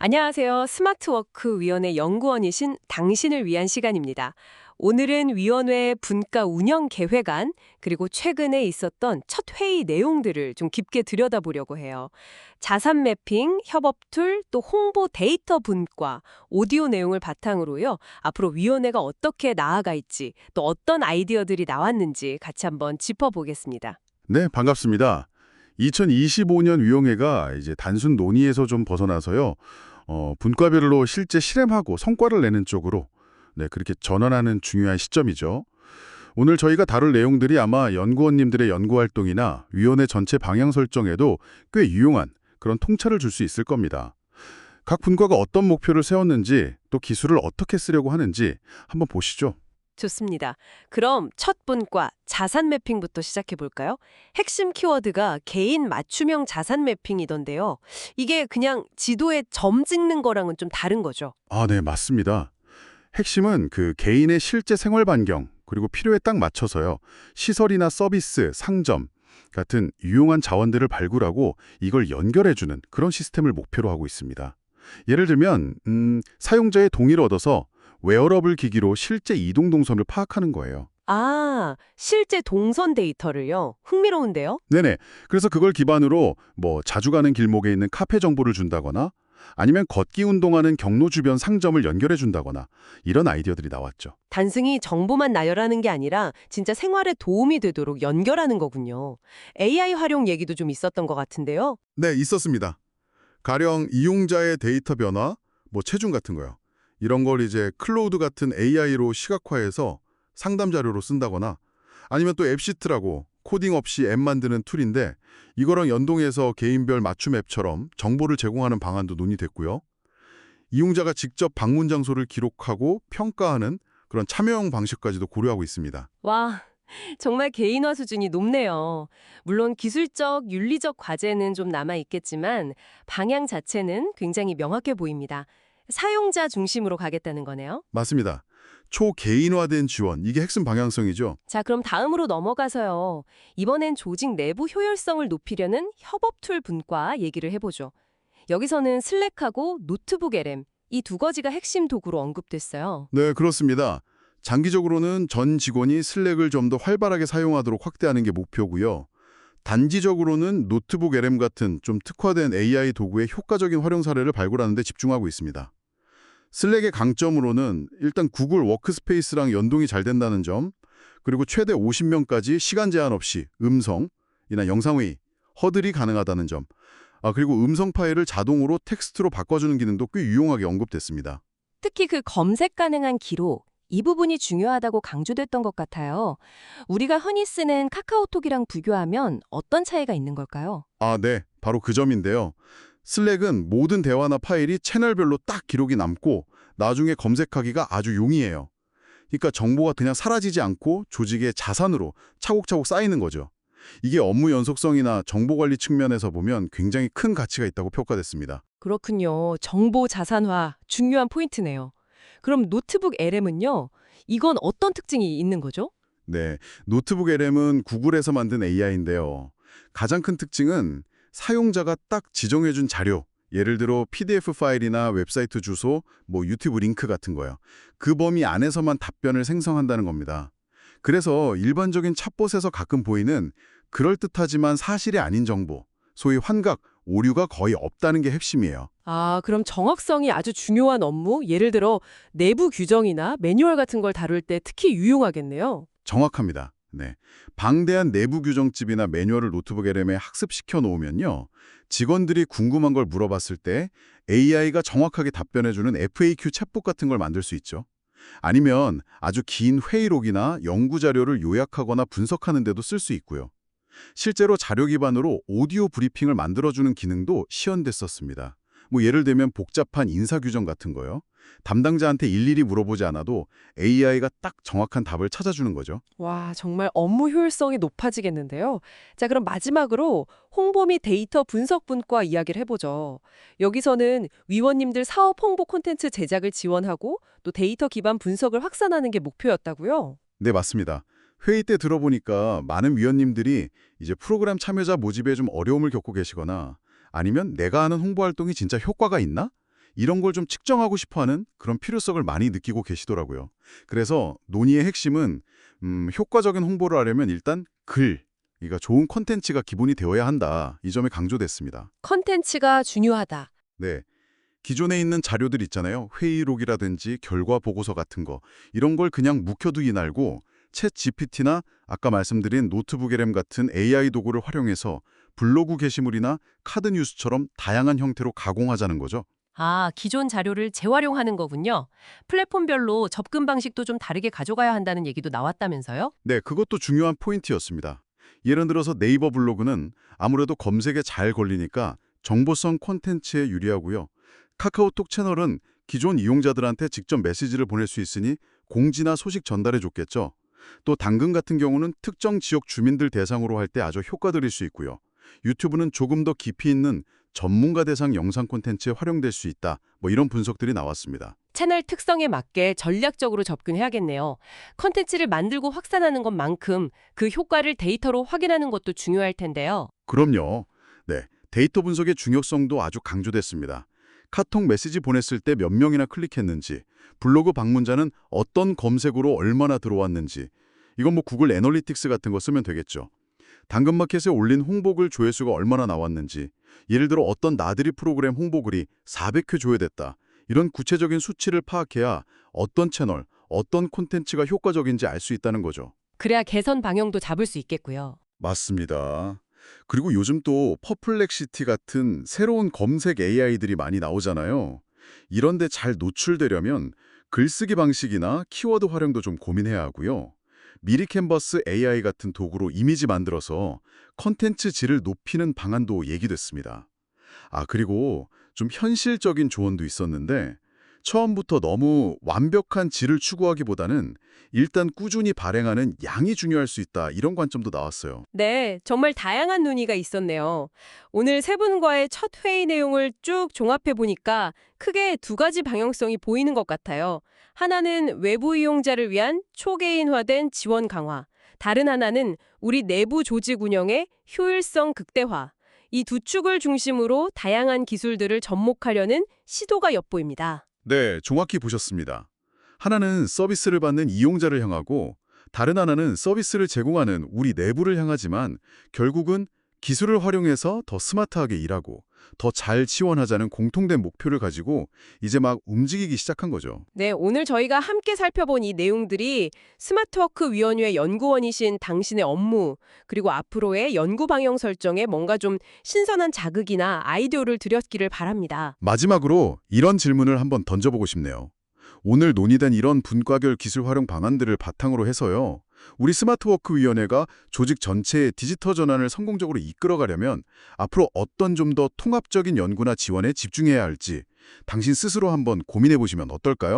안녕하세요. 스마트워크 위원회 연구원이신 당신을 위한 시간입니다. 오늘은 위원회 분과 운영 계획안, 그리고 최근에 있었던 첫 회의 내용들을 좀 깊게 들여다보려고 해요. 자산 매핑, 협업 툴, 또 홍보 데이터 분과, 오디오 내용을 바탕으로요. 앞으로 위원회가 어떻게 나아갈지, 또 어떤 아이디어들이 나왔는지 같이 한번 짚어보겠습니다. 네, 반갑습니다. 2025년 위원회가 이제 단순 논의에서 좀 벗어나서요. 분과별로 실제 실행하고 성과를 내는 쪽으로 그렇게 전환하는 중요한 시점이죠. 오늘 저희가 다룰 내용들이 아마 연구원님들의 연구활동이나 위원회 전체 방향 설정에도 꽤 유용한 그런 통찰을 줄 수 있을 겁니다. 각 분과가 어떤 목표를 세웠는지 또 기술을 어떻게 쓰려고 하는지 한번 보시죠. 좋습니다. 그럼 첫 분과 자산 매핑부터 시작해 볼까요? 핵심 키워드가 개인 맞춤형 자산 매핑이던데요. 이게 그냥 지도에 점 찍는 거랑은 좀 다른 거죠. 아, 네, 맞습니다. 핵심은 그 개인의 실제 생활 반경, 그리고 필요에 딱 맞춰서요. 시설이나 서비스, 상점 같은 유용한 자원들을 발굴하고 이걸 연결해주는 그런 시스템을 목표로 하고 있습니다. 예를 들면 사용자의 동의를 얻어서 웨어러블 기기로 실제 이동 동선을 파악하는 거예요. 아, 실제 동선 데이터를요? 흥미로운데요? 네네. 그래서 그걸 기반으로 뭐 자주 가는 길목에 있는 카페 정보를 준다거나 아니면 걷기 운동하는 경로 주변 상점을 연결해 준다거나 이런 아이디어들이 나왔죠. 단순히 정보만 나열하는 게 아니라 진짜 생활에 도움이 되도록 연결하는 거군요. AI 활용 얘기도 좀 있었던 것 같은데요. 네, 있었습니다. 가령 이용자의 데이터 변화, 뭐 체중 같은 거요. 이런 걸 이제 클로우드 같은 AI로 시각화해서 상담 자료로 쓴다거나 아니면 또 앱시트라고 코딩 없이 앱 만드는 툴인데 이거랑 연동해서 개인별 맞춤 앱처럼 정보를 제공하는 방안도 논의됐고요. 이용자가 직접 방문 장소를 기록하고 평가하는 그런 참여형 방식까지도 고려하고 있습니다. 와, 정말 개인화 수준이 높네요. 물론 기술적, 윤리적 과제는 좀 남아 있겠지만 방향 자체는 굉장히 명확해 보입니다. 사용자 중심으로 가겠다는 거네요. 맞습니다. 초개인화된 지원, 이게 핵심 방향성이죠. 자, 그럼 다음으로 넘어가서요. 이번엔 조직 내부 효율성을 높이려는 협업 툴 분과 얘기를 해보죠. 여기서는 슬랙하고 노트북 LM, 이 두 가지가 핵심 도구로 언급됐어요. 네, 그렇습니다. 장기적으로는 전 직원이 슬랙을 좀 더 활발하게 사용하도록 확대하는 게 목표고요. 단기적으로는 노트북 LM 같은 좀 특화된 AI 도구의 효과적인 활용 사례를 발굴하는 데 집중하고 있습니다. 슬랙의 강점으로는 일단 구글 워크스페이스랑 연동이 잘 된다는 점, 그리고 최대 50명까지 시간 제한 없이 음성이나 영상회의, 허들이 가능하다는 점, 그리고 음성 파일을 자동으로 텍스트로 바꿔주는 기능도 꽤 유용하게 언급됐습니다. 특히 그 검색 가능한 기록, 이 부분이 중요하다고 강조됐던 것 같아요. 우리가 흔히 쓰는 카카오톡이랑 비교하면 어떤 차이가 있는 걸까요? 네. 바로 그 점인데요. 슬랙은 모든 대화나 파일이 채널별로 딱 기록이 남고 나중에 검색하기가 아주 용이해요. 그러니까 정보가 그냥 사라지지 않고 조직의 자산으로 차곡차곡 쌓이는 거죠. 이게 업무 연속성이나 정보 관리 측면에서 보면 굉장히 큰 가치가 있다고 평가됐습니다. 그렇군요. 정보 자산화, 중요한 포인트네요. 그럼 노트북 LM은요? 이건 어떤 특징이 있는 거죠? 네, 노트북 LM은 구글에서 만든 AI인데요. 가장 큰 특징은 사용자가 딱 지정해준 자료, 예를 들어 PDF 파일이나 웹사이트 주소, 뭐 유튜브 링크 같은 거요. 그 범위 안에서만 답변을 생성한다는 겁니다. 그래서 일반적인 챗봇에서 가끔 보이는 그럴듯하지만 사실이 아닌 정보, 소위 환각, 오류가 거의 없다는 게 핵심이에요. 아, 그럼 정확성이 아주 중요한 업무, 예를 들어 내부 규정이나 매뉴얼 같은 걸 다룰 때 특히 유용하겠네요. 정확합니다. 네. 방대한 내부 규정집이나 매뉴얼을 노트북 LM에 학습시켜 놓으면요. 직원들이 궁금한 걸 물어봤을 때 AI가 정확하게 답변해주는 FAQ 챗봇 같은 걸 만들 수 있죠. 아니면 아주 긴 회의록이나 연구 자료를 요약하거나 분석하는 데도 쓸 수 있고요. 실제로 자료 기반으로 오디오 브리핑을 만들어주는 기능도 시연됐었습니다. 뭐 예를 들면 복잡한 인사 규정 같은 거요. 담당자한테 일일이 물어보지 않아도 AI가 딱 정확한 답을 찾아주는 거죠. 와, 정말 업무 효율성이 높아지겠는데요. 자, 그럼 마지막으로 홍보 및 데이터 분석 분과 이야기를 해보죠. 여기서는 위원님들 사업 홍보 콘텐츠 제작을 지원하고 또 데이터 기반 분석을 확산하는 게 목표였다고요? 네, 맞습니다. 회의 때 들어보니까 많은 위원님들이 이제 프로그램 참여자 모집에 좀 어려움을 겪고 계시거나 아니면 내가 하는 홍보 활동이 진짜 효과가 있나? 이런 걸 좀 측정하고 싶어하는 그런 필요성을 많이 느끼고 계시더라고요. 그래서 논의의 핵심은 효과적인 홍보를 하려면 일단 그러니까 좋은 콘텐츠가 기본이 되어야 한다. 이 점이 강조됐습니다. 컨텐츠가 중요하다. 네. 기존에 있는 자료들 있잖아요. 회의록이라든지 결과 보고서 같은 거. 이런 걸 그냥 묵혀두기 말고 챗 GPT나 아까 말씀드린 노트북LM 같은 AI 도구를 활용해서 블로그 게시물이나 카드 뉴스처럼 다양한 형태로 가공하자는 거죠. 아, 기존 자료를 재활용하는 거군요. 플랫폼별로 접근 방식도 좀 다르게 가져가야 한다는 얘기도 나왔다면서요? 네, 그것도 중요한 포인트였습니다. 예를 들어서 네이버 블로그는 아무래도 검색에 잘 걸리니까 정보성 콘텐츠에 유리하고요. 카카오톡 채널은 기존 이용자들한테 직접 메시지를 보낼 수 있으니 공지나 소식 전달해 줬겠죠. 또 당근 같은 경우는 특정 지역 주민들 대상으로 할 때 아주 효과적일 수 있고요. 유튜브는 조금 더 깊이 있는 전문가 대상 영상 콘텐츠에 활용될 수 있다. 이런 분석들이 나왔습니다. 채널 특성에 맞게 전략적으로 접근해야겠네요. 컨텐츠를 만들고 확산하는 것만큼 그 효과를 데이터로 확인하는 것도 중요할 텐데요. 그럼요. 네, 데이터 분석의 중요성도 아주 강조됐습니다. 카톡 메시지 보냈을 때 몇 명이나 클릭했는지, 블로그 방문자는 어떤 검색으로 얼마나 들어왔는지, 이건 구글 애널리틱스 같은 거 쓰면 되겠죠. 당근마켓에 올린 홍보글 조회수가 얼마나 나왔는지, 예를 들어 어떤 나들이 프로그램 홍보글이 400회 조회됐다. 이런 구체적인 수치를 파악해야 어떤 채널, 어떤 콘텐츠가 효과적인지 알 수 있다는 거죠. 그래야 개선 방향도 잡을 수 있겠고요. 맞습니다. 그리고 요즘 또 퍼플렉시티 같은 새로운 검색 AI들이 많이 나오잖아요. 이런데 잘 노출되려면 글쓰기 방식이나 키워드 활용도 좀 고민해야 하고요. 미리 캔버스 AI 같은 도구로 이미지 만들어서 컨텐츠 질을 높이는 방안도 얘기됐습니다. 그리고 좀 현실적인 조언도 있었는데 처음부터 너무 완벽한 질을 추구하기보다는 일단 꾸준히 발행하는 양이 중요할 수 있다. 이런 관점도 나왔어요. 네, 정말 다양한 논의가 있었네요. 오늘 세 분과의 첫 회의 내용을 쭉 종합해 보니까 크게 두 가지 방향성이 보이는 것 같아요. 하나는 외부 이용자를 위한 초개인화된 지원 강화, 다른 하나는 우리 내부 조직 운영의 효율성 극대화. 이 두 축을 중심으로 다양한 기술들을 접목하려는 시도가 엿보입니다. 네, 정확히 보셨습니다. 하나는 서비스를 받는 이용자를 향하고 다른 하나는 서비스를 제공하는 우리 내부를 향하지만 결국은 기술을 활용해서 더 스마트하게 일하고 더 잘 지원하자는 공통된 목표를 가지고 이제 막 움직이기 시작한 거죠. 네, 오늘 저희가 함께 살펴본 이 내용들이 스마트워크 위원회 연구원이신 당신의 업무, 그리고 앞으로의 연구 방향 설정에 뭔가 좀 신선한 자극이나 아이디어를 드렸기를 바랍니다. 마지막으로 이런 질문을 한번 던져보고 싶네요. 오늘 논의된 이런 분과별 기술 활용 방안들을 바탕으로 해서요. 우리 스마트워크 위원회가 조직 전체의 디지털 전환을 성공적으로 이끌어가려면 앞으로 어떤 좀 더 통합적인 연구나 지원에 집중해야 할지 당신 스스로 한번 고민해 보시면 어떨까요?